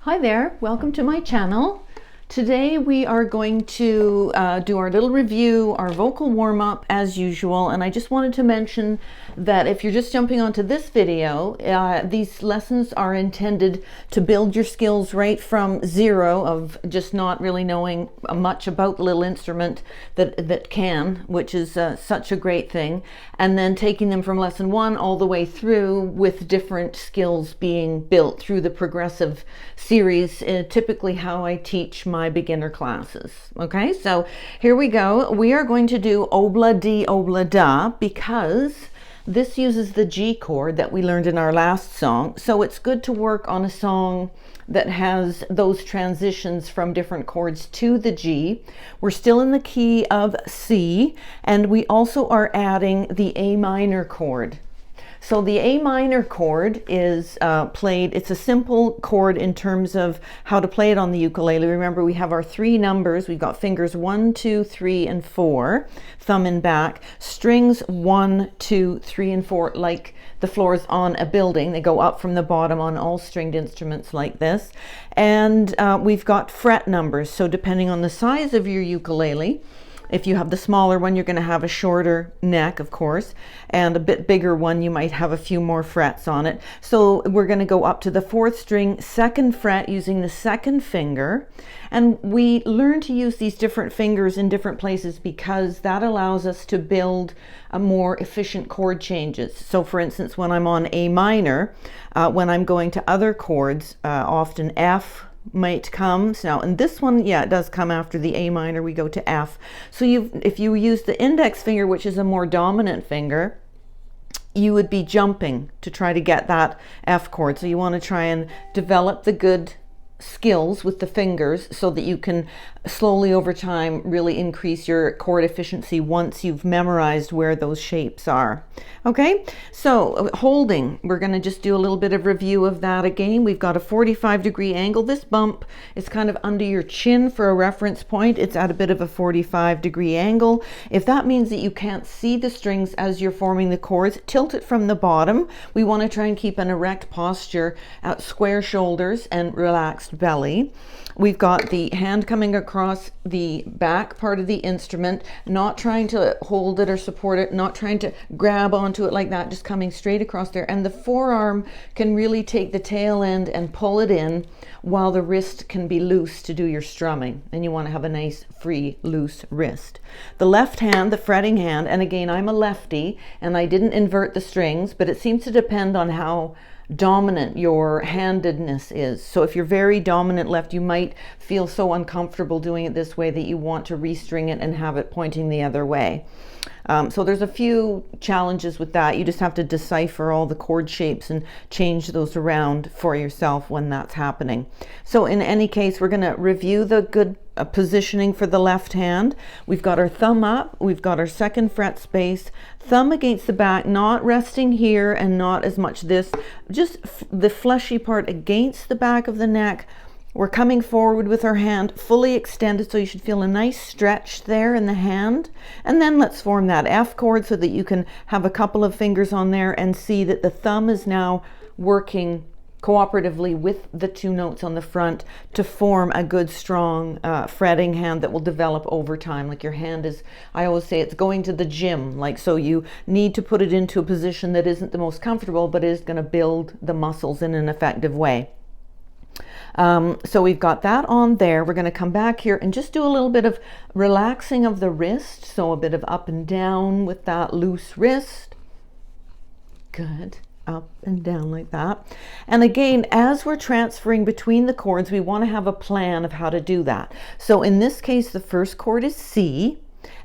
Hi there, welcome to my channel. Today we are going to do our little review, our vocal warm-up as usual, and I just wanted to mention that if you're just jumping onto this video, these lessons are intended to build your skills right from zero of just not really knowing much about the little instrument that can, which is such a great thing, and then taking them from lesson one all the way through with different skills being built through the progressive series, typically how I teach my beginner classes. Okay, so here we go. We are going to do obla di obla da because this uses the G chord that we learned in our last song. So it's good to work on a song that has those transitions from different chords to the G. We're still in the key of C, and we also are adding the A minor chord. So the A minor chord is played, it's a simple chord in terms of how to play it on the ukulele. Remember, we have our three numbers. We've got fingers 1, 2, 3, and 4, thumb and back, strings 1, 2, 3, and 4, like the floors on a building. They go up from the bottom on all stringed instruments like this. And we've got fret numbers. So depending on the size of your ukulele, if you have the smaller one, you're going to have a shorter neck, of course, and a bit bigger one, you might have a few more frets on it. So we're going to go up to the 4th string, 2nd fret using the 2nd finger. And we learn to use these different fingers in different places because that allows us to build a more efficient chord changes. So for instance, when I'm on A minor, when I'm going to other chords, often F might come. Now in this one, yeah, it does come after the A minor, we go to F. So if you use the index finger, which is a more dominant finger, you would be jumping to try to get that F chord. So you want to try and develop the good skills with the fingers so that you can slowly over time really increase your chord efficiency once you've memorized where those shapes are. Okay, so holding, we're going to just do a little bit of review of that again. We've got a 45-degree angle. This bump is kind of under your chin for a reference point. It's at a bit of a 45-degree angle. If that means that you can't see the strings as you're forming the chords, tilt it from the bottom. We want to try and keep an erect posture, square shoulders and relaxed belly. We've got the hand coming across the back part of the instrument, not trying to hold it or support it, not trying to grab onto it like that, just coming straight across there. And the forearm can really take the tail end and pull it in while the wrist can be loose to do your strumming. And you want to have a nice, free, loose wrist. The left hand, the fretting hand, and again, I'm a lefty and I didn't invert the strings, but it seems to depend on how dominant your handedness is. So if you're very dominant left, you might feel so uncomfortable doing it this way that you want to restring it and have it pointing the other way. So there's a few challenges with that. You just have to decipher all the chord shapes and change those around for yourself when that's happening. So in any case, we're going to review the good positioning for the left hand. We've got our thumb up, we've got our 2nd fret space, thumb against the back, not resting here and not as much this, just the fleshy part against the back of the neck. We're coming forward with our hand fully extended, so you should feel a nice stretch there in the hand. And then let's form that F chord so that you can have a couple of fingers on there and see that the thumb is now working cooperatively with the 2 notes on the front to form a good strong fretting hand that will develop over time. Like your hand is, I always say, it's going to the gym, like, so you need to put it into a position that isn't the most comfortable but is going to build the muscles in an effective way. So we've got that on there. We're going to come back here and just do a little bit of relaxing of the wrist, so a bit of up and down with that loose wrist. Good. Up and down like that. And again, as we're transferring between the chords, we want to have a plan of how to do that. So in this case, the first chord is C,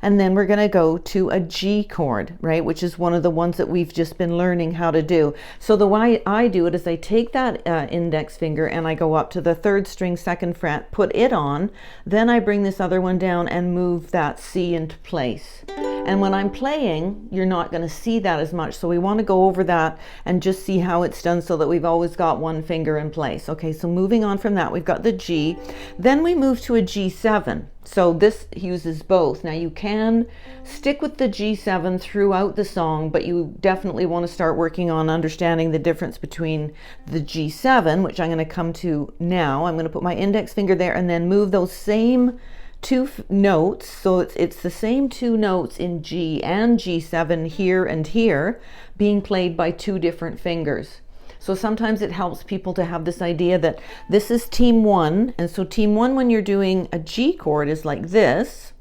and then we're going to go to a G chord, right, which is one of the ones that we've just been learning how to do. So the way I do it is I take that index finger and I go up to the 3rd string, 2nd fret, put it on, then I bring this other one down and move that C into place. And when I'm playing, you're not going to see that as much. So we want to go over that and just see how it's done so that we've always got one finger in place. Okay, so moving on from that, we've got the G. Then we move to a G7. So this uses both. Now you can stick with the G7 throughout the song, but you definitely want to start working on understanding the difference between the G7, which I'm going to come to now. I'm going to put my index finger there and then move those same two notes. So it's the same two notes in G and G7 here and here being played by two different fingers. So sometimes it helps people to have this idea that this is team one. And so team one, when you're doing a G chord, is like this.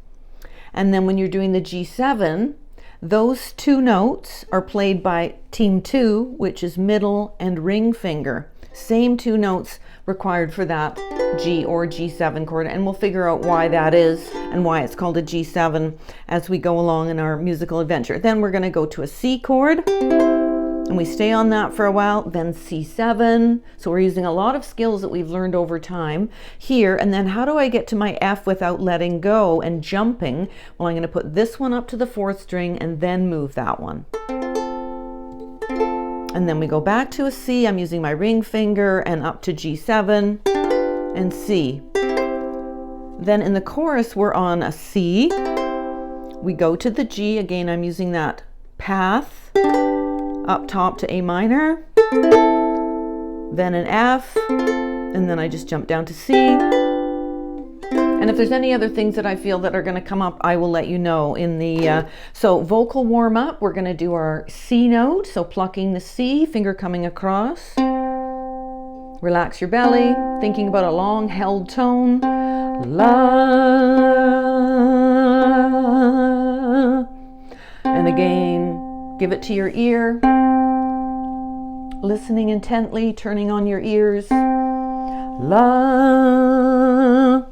And then when you're doing the G7, those two notes are played by team two, which is middle and ring finger. Same two notes required for that G or G7 chord. And we'll figure out why that is and why it's called a G7 as we go along in our musical adventure. Then we're going to go to a C chord. And we stay on that for a while, then C7. So we're using a lot of skills that we've learned over time here. And then how do I get to my F without letting go and jumping? Well, I'm going to put this one up to the fourth string and then move that one. And then we go back to a C. I'm using my ring finger and up to G7 and C. Then in the chorus, we're on a C. We go to the G. Again, I'm using that path up top to A minor, then an F, and then I just jump down to C. And if there's any other things that I feel that are going to come up, I will let you know in the, so vocal warm up, we're going to do our C note. So plucking the C, finger coming across. Relax your belly, thinking about a long held tone. La. And again, give it to your ear, listening intently, turning on your ears. La.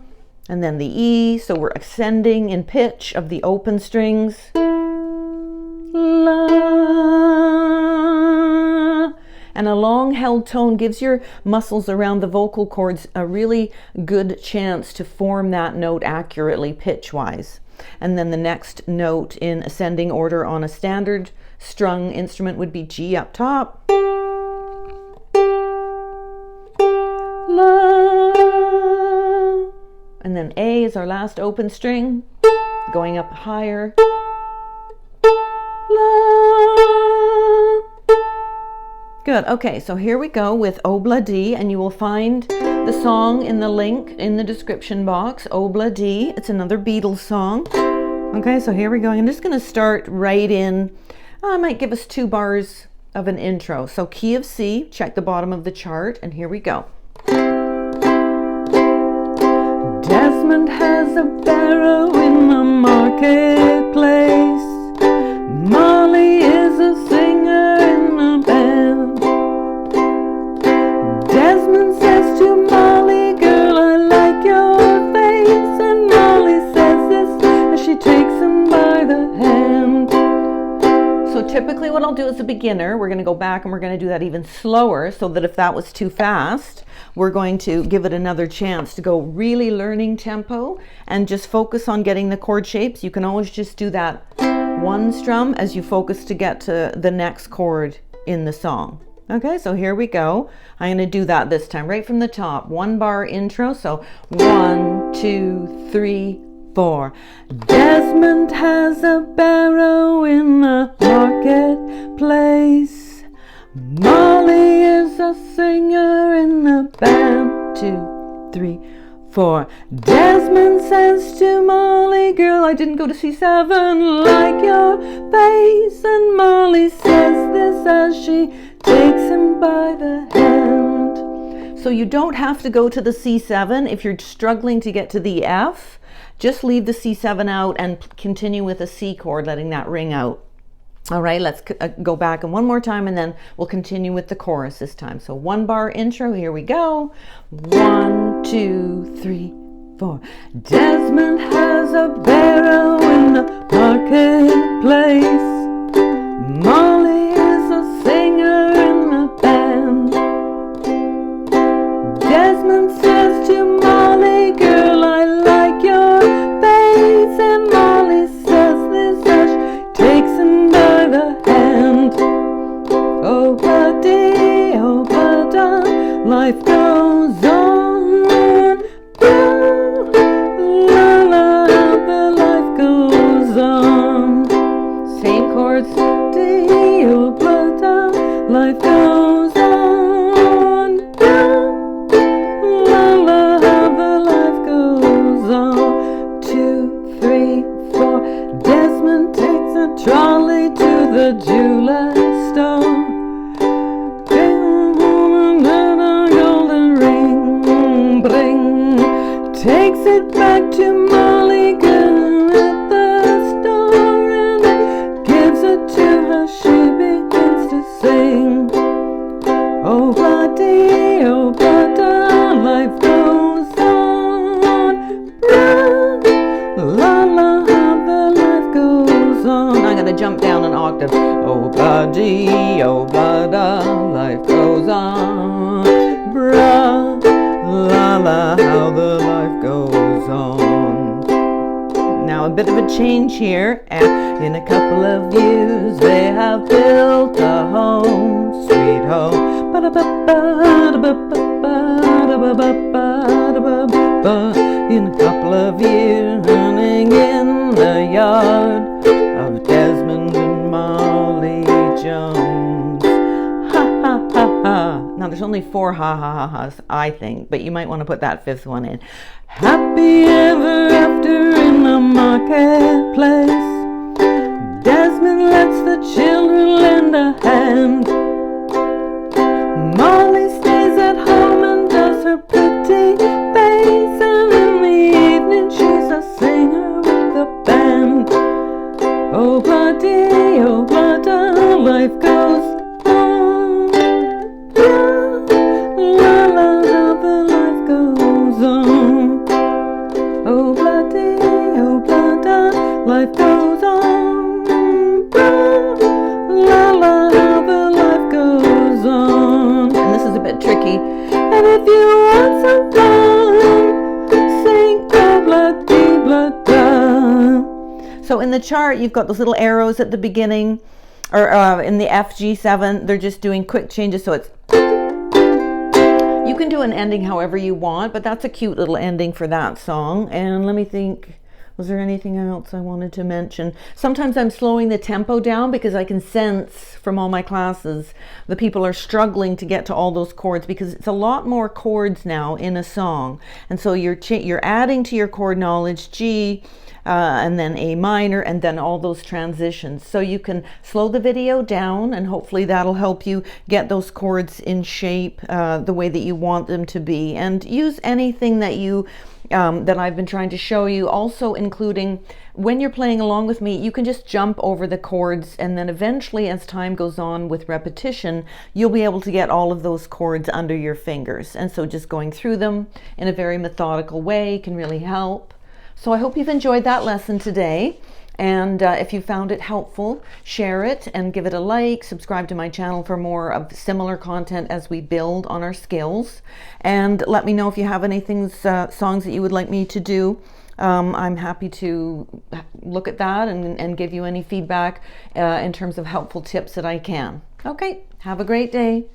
And then the E, so we're ascending in pitch of the open strings. La. And a long held tone gives your muscles around the vocal cords a really good chance to form that note accurately pitch-wise. And then the next note in ascending order on a standard strung instrument would be G up top. La. And then A is our last open string, going up higher. La. Good. Okay, so here we go with Obla D, and you will find the song in the link in the description box. Obla D. It's another Beatles song. Okay, so here we go. I'm just going to start right in. I might give us 2 bars of an intro. So key of C, check the bottom of the chart, and here we go. Desmond has a barrow in the marketplace. Molly is a singer in the band. Desmond says to Molly, girl, I like your face. And Molly says this as she takes him by the hand. So typically what I'll do as a beginner, we're going to go back and we're going to do that even slower so that if that was too fast, we're going to give it another chance to go really learning tempo and just focus on getting the chord shapes. You can always just do that one strum as you focus to get to the next chord in the song. Okay, so here we go. I'm going to do that this time right from the top. 1 bar intro. So 1, 2, 3, 4. Desmond has a barrow in the marketplace. Molly is a singer in the band. 2, 3, 4. Desmond says to Molly, girl, I didn't go to C7, like your face. And Molly says this as she takes him by the hand. So you don't have to go to the C7 if you're struggling to get to the F. Just leave the C7 out and continue with a C chord, letting that ring out. All right, let's go back and one more time, and then we'll continue with the chorus this time. So 1 bar intro, here we go. 1, 2, 3, 4. Desmond has a barrow in the marketplace. Molly is a singer in the band. Desmond says to Molly, girl, I like your face. And Molly says this as blessed star. Golden ring, bring, takes it back to Mulligan at the store, and it gives it to her. She begins to sing. Oh bloody, life goes on. La la, how the life goes on. I'm gonna jump down an octave. Oh bloody, life goes on. La la, how the life goes on. Now a bit of a change here. In a couple of years they have built a home, sweet home. In a couple of years, running in the yard of Desmond and Molly Jones. Ha ha ha ha. Now there's only 4 ha ha ha ha's, I think, but you might want to put that 5th one in. Happy ever after in the marketplace. Desmond lets the children lend a hand. Molly stays at home and does her pretty face, and in the evening she's a singer with the band. Oh bloody, life goes on. La la, how the life goes on. Oh bloody, life goes on. La la, how the life goes on. And this is a bit tricky. And if you want some fun, sing oh bloody, So in the chart, you've got those little arrows at the beginning, or in the F, G7, they're just doing quick changes. So it's, you can do an ending however you want, but that's a cute little ending for that song. And let me think, was there anything else I wanted to mention? Sometimes I'm slowing the tempo down because I can sense from all my classes the people are struggling to get to all those chords, because it's a lot more chords now in a song. And so you're adding to your chord knowledge G, and then A minor, and then all those transitions. So you can slow the video down, and hopefully that'll help you get those chords in shape the way that you want them to be. And use anything that you that I've been trying to show you, also including when you're playing along with me, you can just jump over the chords, and then eventually as time goes on with repetition, you'll be able to get all of those chords under your fingers. And so just going through them in a very methodical way can really help. So I hope you've enjoyed that lesson today. And if you found it helpful, share it and give it a like. Subscribe to my channel for more of similar content as we build on our skills. And let me know if you have anything, songs that you would like me to do. I'm happy to look at that and give you any feedback in terms of helpful tips that I can. Okay, have a great day.